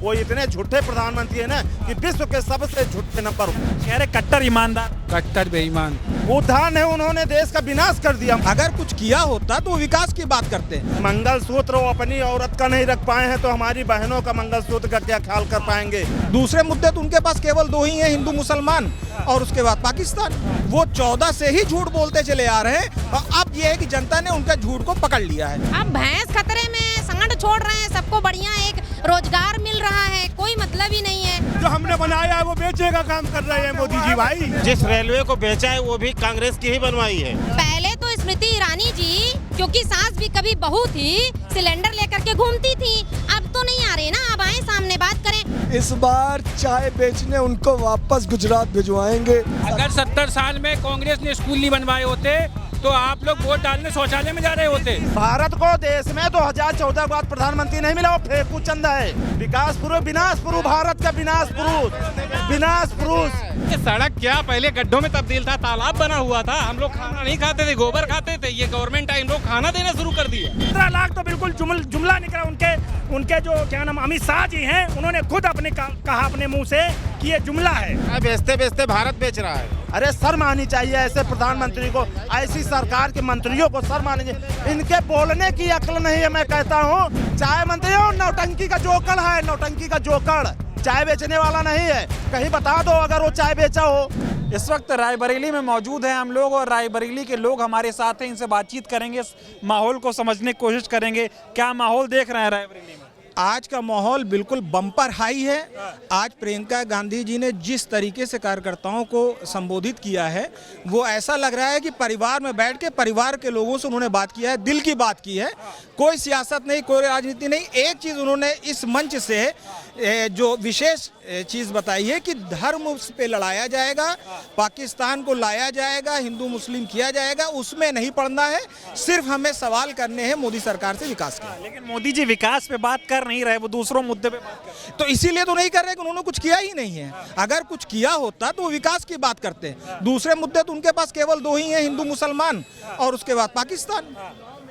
वो इतने झूठे प्रधानमंत्री है ना कि विश्व के सबसे झूठे नंबर कह रहे कट्टर ईमानदार, कट्टर बेईमान। उद्धान है, उन्होंने देश का विनाश कर दिया। अगर कुछ किया होता तो विकास की बात करते हैं। मंगलसूत्र वो अपनी औरत का नहीं रख पाए हैं तो हमारी बहनों का मंगलसूत्र का क्या ख्याल कर पाएंगे। दूसरे मुद्दे तो उनके पास केवल दो ही हैं, हिंदू मुसलमान और उसके बाद पाकिस्तान। वो 14 से ही झूठ बोलते चले आ रहे हैं और अब ये है कि जनता ने उनका झूठ को पकड़ लिया है। अब भैंस खतरे में, सांड छोड़ रहे हैं, सबको बढ़िया एक रोजगार मिल रहा है, कोई मतलब ही नहीं है। जो हमने बनाया है वो बेचने का काम कर रहे हैं मोदी जी भाई। जिस रेलवे को बेचा है वो भी कांग्रेस की ही बनवाई है। पहले तो स्मृति ईरानी जी, क्योंकि सास भी कभी बहू थी, सिलेंडर लेकर के घूमती थी, अब तो नहीं आ रही ना, अब आए सामने बात करें। इस बार चाय बेचने उनको वापस गुजरात भिजवाएंगे। अगर 70 साल में कांग्रेस ने स्कूल नहीं बनवाए होते तो आप लोग वोट डालने शौचालय में जा रहे होते। भारत को देश में 2014 के बाद प्रधानमंत्री नहीं मिला, वो फेंकू चंदा है। विकास पुरुष, विनाश पुरुष, भारत का विनाश पुरुष, विनाश पुरुष। ये सड़क क्या पहले गड्ढों में तब्दील था, तालाब बना हुआ था, हम लोग खाना नहीं खाते थे, गोबर खाते थे। ये गवर्नमेंट आई, इन लोग खाना देना शुरू कर दिया। 15 लाख तो बिल्कुल जुमला निकला। उनके जो क्या नाम अमित शाह जी हैं, उन्होंने खुद अपने कहा अपने मुंह से कि ये जुमला है। बेचते बेचते भारत बेच रहा है। अरे शर्म आनी चाहिए ऐसे प्रधानमंत्री को, ऐसी सरकार के मंत्रियों को शर्म आनी चाहिए। इनके बोलने की अक्ल नहीं है। मैं कहता हूँ चाय मंत्री हो, नौटंकी का जोकर है, नौटंकी का जोकर, चाय बेचने वाला नहीं है। कहीं बता दो अगर वो चाय बेचा हो। इस वक्त रायबरेली में मौजूद हैं हम लोग और रायबरेली के लोग हमारे साथ हैं, इनसे बातचीत करेंगे, माहौल को समझने की कोशिश करेंगे। क्या माहौल देख रहे हैं रायबरेली में? आज का माहौल बिल्कुल बम्पर हाई है। आज प्रियंका गांधी जी ने जिस तरीके से कार्यकर्ताओं को संबोधित किया है, वो ऐसा लग रहा है कि परिवार में बैठ के परिवार के लोगों से उन्होंने बात किया है, दिल की बात की है। कोई सियासत नहीं, कोई राजनीति नहीं। एक चीज़ उन्होंने इस मंच से जो विशेष चीज़ बताई है कि धर्म पे लड़ाया जाएगा, पाकिस्तान को लाया जाएगा, हिंदू मुस्लिम किया जाएगा, उसमें नहीं पड़ना है। सिर्फ हमें सवाल करने हैं मोदी सरकार से विकास के। लेकिन मोदी जी विकास पे बात कर नहीं रहे, वो दूसरों मुद्दे पे बात कर रहे हैं। तो इसीलिए तो नहीं कर रहे कि उन्होंने कुछ किया ही नहीं है। अगर कुछ किया होता तो वो विकास की बात करते हैं। दूसरे मुद्दे तो उनके पास केवल दो ही हैं, हिंदू मुसलमान और उसके बाद पाकिस्तान।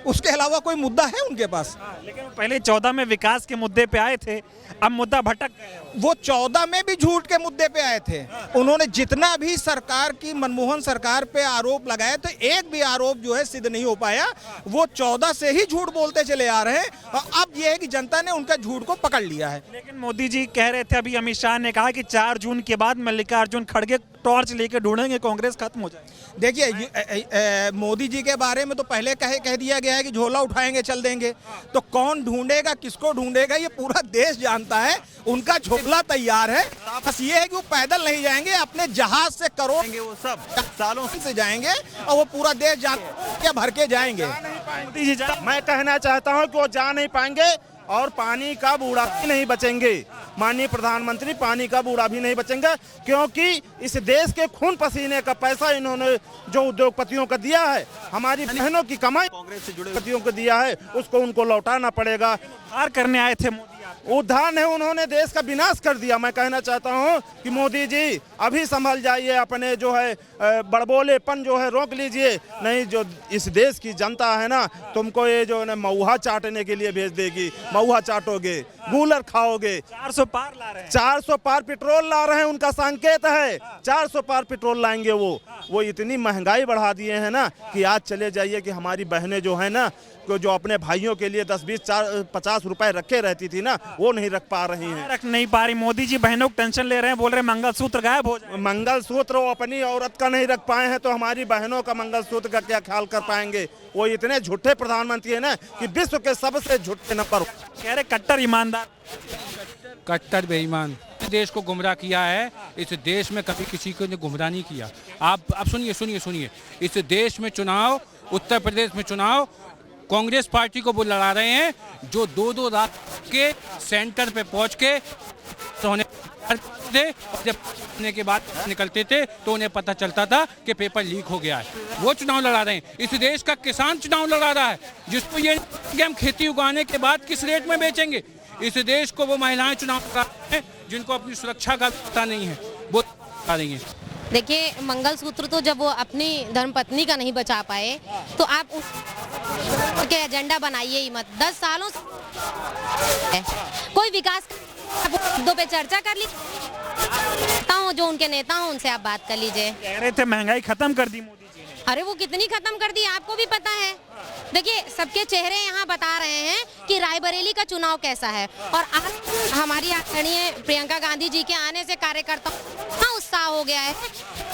उसके अलावा कोई मुद्दा है उनके पास? लेकिन पहले 14 में विकास के मुद्दे पे आए थे, अब मुद्दा भटक गया। वो 14 में भी झूठ के मुद्दे पे आए थे। उन्होंने जितना भी सरकार की, मनमोहन सरकार पे आरोप लगाए तो एक भी आरोप जो है सिद्ध नहीं हो पाया। वो 14 से ही झूठ बोलते चले आ रहे हैं और अब ये है कि जनता ने उनका झूठ को पकड़ लिया है। लेकिन मोदी जी कह रहे थे, अभी अमित शाह ने कहा कि 4 जून के बाद मल्लिकार्जुन खड़गे टॉर्च लेके ढूंढेंगे, कांग्रेस खत्म हो जाएगी। देखिए, मोदी जी के बारे में तो पहले कह दिया गया है कि झोला उठाएंगे चल देंगे। तो कौन ढूंढेगा, किसको ढूंढेगा, ये पूरा देश जानता है। उनका झोला तैयार है, बस ये है कि वो पैदल नहीं जाएंगे, अपने जहाज से करोड़ वो सब सालों से जाएंगे और वो पूरा देश क्या भर के जाएंगे। मैं कहना चाहता हूँ कि वो जा नहीं पाएंगे और पानी का बूढ़ा भी नहीं बचेंगे। माननीय प्रधानमंत्री, पानी का बूढ़ा भी नहीं बचेंगे, क्योंकि इस देश के खून पसीने का पैसा इन्होंने जो उद्योगपतियों को दिया है, हमारी बहनों की कमाई कांग्रेस से जुड़े उद्योगपतियों को दिया है, उसको उनको लौटाना पड़ेगा। उद्धार करने आए थे मोदी, उद्धार है, उन्होंने देश का विनाश कर दिया। मैं कहना चाहता हूं कि मोदी जी अभी संभल जाइए, अपने जो है बड़बोलेपन जो है रोक लीजिए, नहीं जो इस देश की जनता है ना, तुमको ये जो है महुआ चाटने के लिए भेज देगी। महुआ चाटोगे, गूलर खाओगे। 400 पार ला रहे हैं, 400 पार पेट्रोल ला रहे हैं, उनका संकेत है 400 पार पेट्रोल लाएंगे। वो इतनी महंगाई बढ़ा दिए हैं ना कि आज चले जाइए कि हमारी बहनें जो है ना, जो अपने भाइयों के लिए 10, 20, 50 रुपए रखे रहती थी ना, वो नहीं रख पा रही हैं। रख नहीं पा रही। मोदी जी बहनों को टेंशन ले रहे हैं, बोल रहे हैं मंगलसूत्र गायब हो जाए। मंगलसूत्र वो अपनी औरत का नहीं रख पाए हैं तो हमारी बहनों का मंगलसूत्र का क्या ख्याल कर पाएंगे। वो इतने झूठे प्रधानमंत्री है ना कि विश्व के सबसे झूठे नंबर। कह रहे कट्टर ईमानदार, कट्टर बेईमान। देश को गुमराह किया है। इस देश में कभी किसी को ने गुमराह नहीं किया। आप सुनिए, इस देश में चुनाव, उत्तर प्रदेश में चुनाव कांग्रेस पार्टी को वो लड़ा रहे हैं जो 2-2 रात के सेंटर पे पहुंच के तो उन्हें जब के बाद निकलते थे तो उन्हें पता चलता था कि पेपर लीक हो गया है। वो चुनाव लड़ा रहे हैं। इस देश का किसान चुनाव लड़ा रहा है, जिसको ये कि हम खेती उगाने के बाद किस रेट में बेचेंगे। इस देश को वो महिलाएं चुनाव लड़ा रही हैं जिनको अपनी सुरक्षा का पता नहीं है, वो लड़ा रही हैं। देखिए, मंगलसूत्र तो जब वो अपनी धर्मपत्नी का नहीं बचा पाए तो आप उसके एजेंडा बनाइए ही मत। 10 सालों से कोई विकास मुद्दों पे चर्चा कर ली, जो उनके नेता हों उनसे आप बात कर लीजिए। कह रहे थे महंगाई खत्म कर दी मोदी जी ने। अरे वो कितनी खत्म कर दी आपको भी पता है। देखिए सबके चेहरे यहाँ बता रहे हैं कि रायबरेली का चुनाव कैसा है, और आज हमारी आदरणीय प्रियंका गांधी जी के आने से कार्यकर्ताओं का उत्साह हो गया है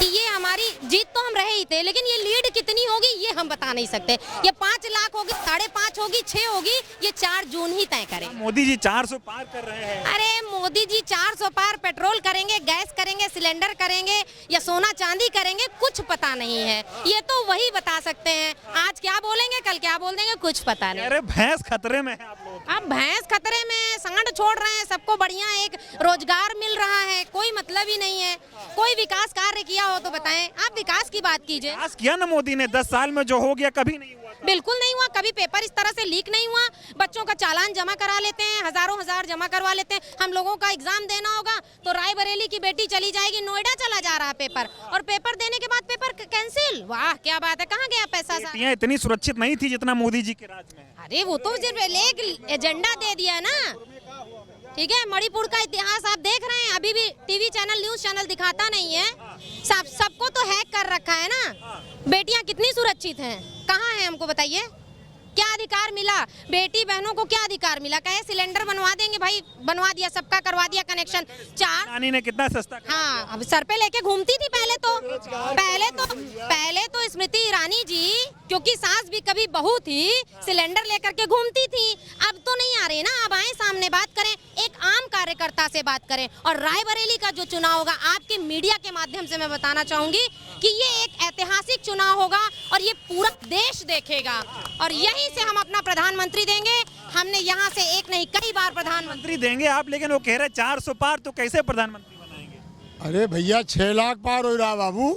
कि ये हमारी जीत तो हम रहे ही थे, लेकिन ये लीड कितनी होगी ये हम बता नहीं सकते। ये 5 लाख होगी, 5.5 होगी, 6 होगी, ये 4 जून ही तय करें। मोदी जी 400 पार कर रहे हैं। अरे मोदी जी 400 पार पेट्रोल करेंगे, गैस करेंगे, सिलेंडर करेंगे या सोना चांदी करेंगे, कुछ पता नहीं है। ये तो वही बता सकते हैं, आज क्या बोलेंगे कल क्या बोल देंगे कुछ पता नहीं। अरे भैंस खतरे में है आप लोग। अब भैंस खतरे में है, सांड छोड़ रहे हैं, सबको बढ़िया एक रोजगार मिल रहा है, कोई मतलब ही नहीं है। कोई विकास कार्य किया हो तो बताएं, आप विकास की बात कीजिए। विकास किया ना मोदी ने, 10 साल में जो हो गया कभी नहीं हुआ। बिल्कुल नहीं हुआ, कभी पेपर इस तरह से लीक नहीं हुआ। बच्चों का चालान जमा करा लेते हैं, हजारों हजार जमा करवा लेते हैं। हम लोगों का एग्जाम देना होगा तो रायबरेली की बेटी चली जाएगी, नोएडा चला जा रहा है पेपर, और पेपर देने के बाद पेपर कैंसिल। वाह क्या बात है, कहाँ गया पैसा? बेटियां इतनी सुरक्षित नहीं थी जितना मोदी जी के राज में। अरे वो तो सिर्फ एक एजेंडा दे दिया ना, ठीक है। मणिपुर का इतिहास आप देख रहे हैं, अभी भी टीवी चैनल, न्यूज चैनल दिखाता नहीं है। सबको तो हैक कर रखा है ना। बेटियां कितनी सुरक्षित हैं, कहाँ हैं हमको बताइए? क्या अधिकार मिला बेटी बहनों को? क्या अधिकार मिला? कहे सिलेंडर बनवा देंगे, भाई बनवा दिया, सबका करवा दिया कनेक्शन। 4 नानी ने कितना सस्ता। हाँ, अब सर पे लेके घूमती थी पहले तो स्मृति ईरानी जी, क्योंकि सास भी कभी बहू थी, सिलेंडर लेकर के घूमती थी। अब तो नहीं आ रही ना, अब आए सामने बात करें, एक आम कार्यकर्ता से बात करें। और रायबरेली का जो चुनाव होगा, आपके मीडिया के माध्यम से मैं बताना चाहूंगी कि ये एक ऐतिहासिक चुनाव होगा और ये पूरा देश देखेगा, और यहीं से हम अपना प्रधानमंत्री देंगे। हमने यहाँ से एक नहीं कई बार प्रधानमंत्री देंगे आप, लेकिन वो कह रहे 400 पार, तो कैसे प्रधानमंत्री बनाएंगे? अरे भैया 6 लाख पार हो रहा बाबू।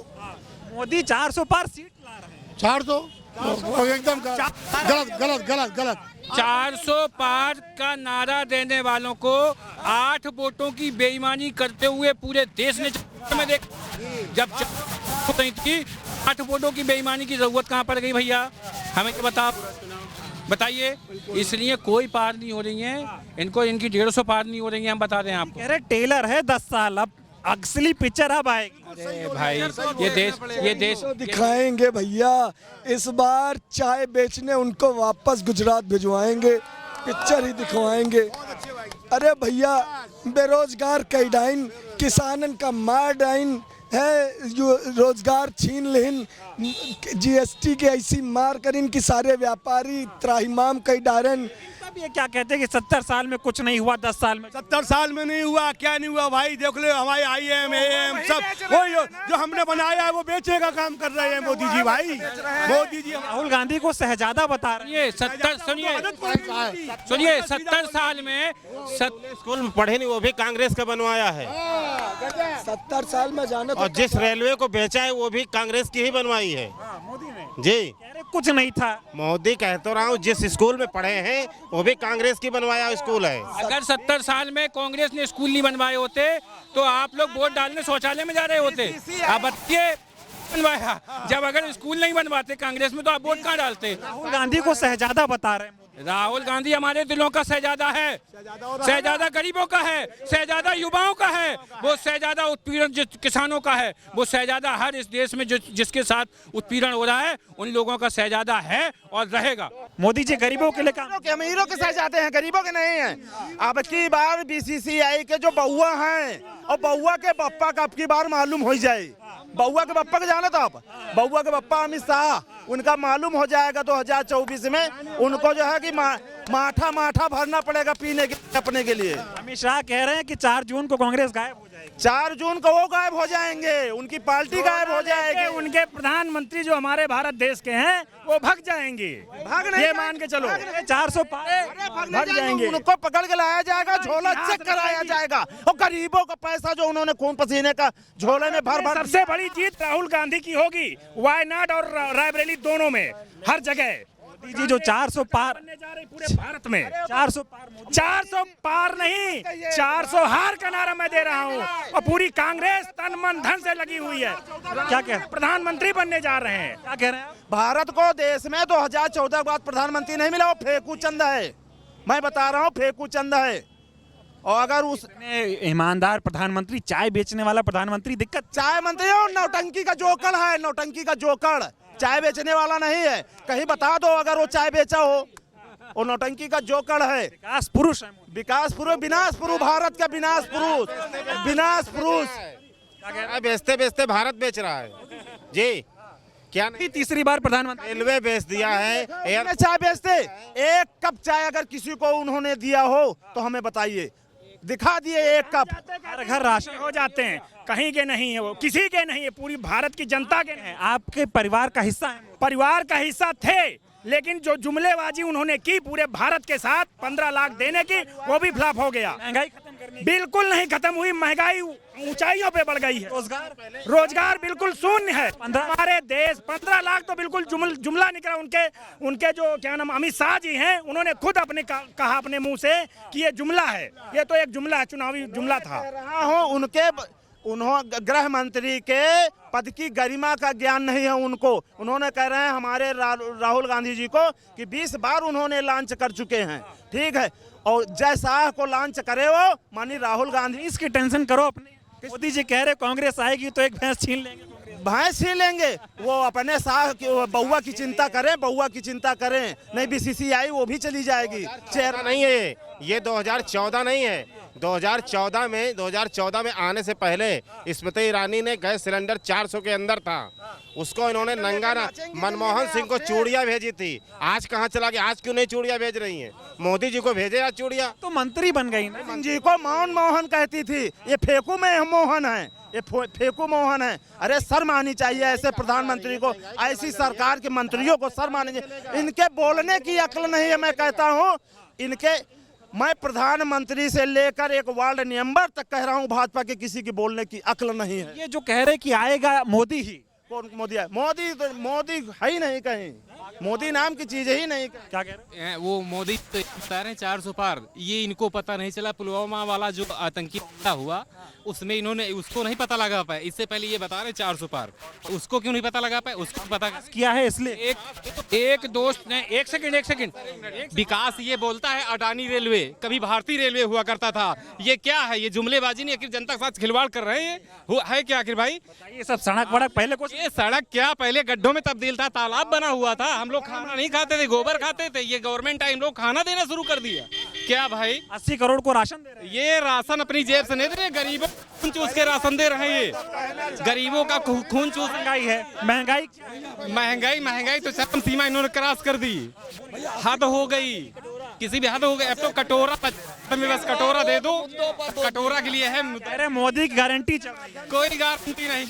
मोदी 400 पार सीट ला रहे हैं। 400 एकदम गलत। 400 पार का नारा देने वालों को 8 वोटों की बेईमानी करते हुए पूरे देश ने में देख, जब नहीं थी 8 वोटों की बेईमानी की जरूरत कहाँ पड़ गई भैया? हमें क्या बताइए। इसलिए कोई पार नहीं हो रही है इनको, इनकी 150 पार नहीं हो रही है, हम बता दें आपको। कह रहे टेलर है 10 साल, अब असली पिक्चर अब आएगी। अरे भाई ये देश दिखाएंगे भैया, इस बार चाय बेचने उनको वापस गुजरात भिजवाएंगे, पिक्चर ही दिखवाएंगे। अरे भैया बेरोजगार कई डाइन, किसानन का मार डाइन है, जो रोजगार छीन लेन, जीएसटी के ऐसी मार कर इनकी सारे व्यापारी त्राहिमाम कई डारन। ये क्या कहते हैं कि 70 साल में कुछ नहीं हुआ, 10 साल में? 70 साल में नहीं हुआ, क्या नहीं हुआ भाई? देख ले हमारे IM AM सब वो जो हमने बनाया है वो बेचने का काम कर रहे हैं मोदी जी। भाई मोदी जी राहुल गांधी को शहजादा बता रहे हैं। 70 सुनिए 70 साल में स्कूल में पढ़े नहीं, वो भी कांग्रेस का बनवाया है। 70 साल में जाने, और जिस रेलवे को बेचा है वो भी कांग्रेस की ही बनवाई है। मोदी ने जी कुछ नहीं था। मोदी कह तो रहा हूँ, जिस स्कूल में पढ़े हैं वो भी कांग्रेस की बनवाया स्कूल है। अगर 70 साल में कांग्रेस ने स्कूल नहीं बनवाए होते तो आप लोग वोट डालने शौचालय में जा रहे होते। अब बच्चे बनवाया, जब अगर स्कूल नहीं बनवाते कांग्रेस में तो आप वोट कहाँ डालते? राहुल गांधी को शहजादा बता रहे हैं। राहुल गांधी हमारे दिलों का शहजादा है, शहजादा गरीबों का है, शहजादा युवाओं का है, वो शहजादा उत्पीड़न किसानों का है, वो शहजादा हर इस देश में जिसके साथ उत्पीड़न हो रहा है उन लोगों का शहजादा है और रहेगा। मोदी जी गरीबों के लिए काम, अमीरों के शहजादे हैं, गरीबों के नहीं हैं। अब की बार BCCI के जो बउआ हैं और बउआ के बप्पा का अब की बार मालूम हो जाए। बउआ के बप्पा के जाना था आप, बउआ के बप्पा अमित शाह, उनका मालूम हो जाएगा 2024 में। उनको जो है कि माठा भरना पड़ेगा पीने के अपने के लिए। अमित शाह कह रहे हैं कि 4 जून को कांग्रेस गायब हो जाएगी। 4 जून को वो गायब हो जाएंगे, उनकी पार्टी गायब हो जाएगी। उनके प्रधानमंत्री जो हमारे भारत देश के हैं वो भाग जाएंगे, ये मान के चलो। 400 पार भाग जाएंगे, उनको पकड़ के लाया जाएगा, झोला चेक कराया जाएगा, और गरीबों का पैसा जो उन्होंने खून पसीने का झोले में भर भर। सबसे बड़ी जीत राहुल गांधी की होगी, वायनाड और रायबरेली दोनों में, हर जगह। जी जो 400 पार पूरे भारत में, 400 पार नहीं, 400 हार का नारा मैं दे रहा हूँ, और पूरी कांग्रेस तन मन धन से लगी हुई है। क्या कह प्रधानमंत्री बनने जा रहे हैं? क्या कह रहे हैं? भारत को देश में 2014 के बाद प्रधानमंत्री नहीं मिला, वो फेकू चंद है। मैं बता रहा हूँ फेकू चंद है। और अगर उस ईमानदार प्रधानमंत्री, चाय बेचने वाला प्रधानमंत्री दिक्कत। चाय मंत्री हो, नौटंकी का जोकड़ है, नौटंकी का जोकड़, चाय बेचने वाला नहीं है। कहीं बता दो अगर वो चाय बेचा हो, वो नौटंकी का जोकड़ है। विकास पुरुष है मोदी। विकास पुरुष, विनाश पुरुष, भारत का विनाश पुरुष, विनाश पुरुष। बेचते बेचते भारत बेच रहा है जी। क्या नहीं, तीसरी बार प्रधानमंत्री। रेलवे बेच दिया है, एयर चाय बेचते, एक कप चाय अगर किसी को उन्होंने दिया हो तो हमें बताइए, दिखा दिए एक कप। घर घर राशन हो जाते हैं, कहीं के नहीं है, वो किसी के नहीं है, पूरी भारत की जनता के हैं। आपके परिवार का हिस्सा है। परिवार का हिस्सा थे, लेकिन जो जुमलेबाजी उन्होंने की पूरे भारत के साथ 15 लाख देने की, वो भी फ्लॉप हो गया। महंगाई खत्म करने बिल्कुल नहीं खत्म हुई, महंगाई ऊंचाइयों पे बढ़ गई है। रोजगार बिल्कुल शून्य है। हमारे देश 15 लाख तो बिल्कुल जुमला निकला। उनके जो क्या नाम अमित शाह जी हैं, उन्होंने खुद अपने कहा अपने मुंह से कि ये जुमला है, ये तो एक जुमला है, चुनावी जुमला था। रहा हूँ उनके, उन्होंने गृह मंत्री के पद की गरिमा का ज्ञान नहीं है उनको। उन्होंने कह रहे हैं हमारे राहुल गांधी जी को कि 20 बार उन्होंने लॉन्च कर चुके हैं, ठीक है, और जय शाह को लॉन्च करे वो मानी राहुल गांधी। इसकी टेंशन करो अपनी। मोदी जी कह रहे कांग्रेस आएगी तो एक भैंस छीन लेंगे। भैंस छीन लेंगे, वो अपने शाह बउआ की चिंता करें, बउआ की चिंता करें। नहीं बीसीसीआई वो भी चली जाएगी। चेहरा नहीं है ये 2014 नहीं है। 2014 में आने से पहले स्मृति ईरानी ने गैस सिलेंडर 400 के अंदर था, उसको इन्होंने नंगा मनमोहन सिंह को चूड़ियां भेजी थी। आज कहाँ चला गया? आज क्यों नहीं चूड़ियां भेज रही हैं? मोदी जी को भेजे आज चूड़ियां। तो मंत्री बन गई ना। जी को मौन मोहन कहती थी, ये फेंकू में मोहन है, ये फेंकू मोहन है। अरे शर्म आनी चाहिए ऐसे प्रधानमंत्री को, ऐसी सरकार के मंत्रियों को शर्म आनी चाहिए। इनके बोलने की अक्ल नहीं है। मैं कहता हूँ इनके, मैं प्रधानमंत्री से लेकर एक वार्ड मेंबर तक कह रहा हूँ, भाजपा के किसी की बोलने की अक्ल नहीं है। ये जो कह रहे कि आएगा मोदी ही, कौन मोदी है? मोदी है ही नहीं कहीं, मोदी नाम की चीज ही नहीं। क्या कह रहे हैं? वो मोदी तो बता रहे हैं 400 पार, ये इनको पता नहीं चला। पुलवामा वाला जो आतंकी हमला हुआ उसमें इन्होंने उसको नहीं पता लगा पाए। इससे पहले ये बता रहे 400 पार, उसको क्यों नहीं पता लगा पाए? उसको पता किया है इसलिए। एक दोस्त ने एक सेकंड विकास ये बोलता है अडानी रेलवे, कभी भारतीय रेलवे हुआ करता था। ये क्या है? ये जुमलेबाजी नहीं, आखिर जनता के साथ खिलवाड़ कर रहे हैं। है क्या आखिर भाई? ये सब सड़क वड़क पहले कुछ, ये सड़क क्या पहले गड्ढों में तब्दील था, तालाब बना हुआ था। हम लोग खाना नहीं खाते थे, गोबर खाते थे। ये गवर्नमेंट टाइम लोग खाना देना शुरू कर दिया। क्या भाई? 80 करोड़ को राशन दे रहे हैं। ये राशन अपनी जेब से नहीं दे रहे, गरीबों खून चूस के राशन दे रहे हैं। ये गरीबों का खून चूस। महंगाई है, महंगाई तो चरम सीमा इन्होंने क्रॉस कर दी। हद हो गई, किसी भी हद हो गई। अब तो कटोरा में बस कटोरा दे दो, कटोरा के लिए है। अरे मोदी की गारंटी चल रही है। कोई गारंटी नहीं।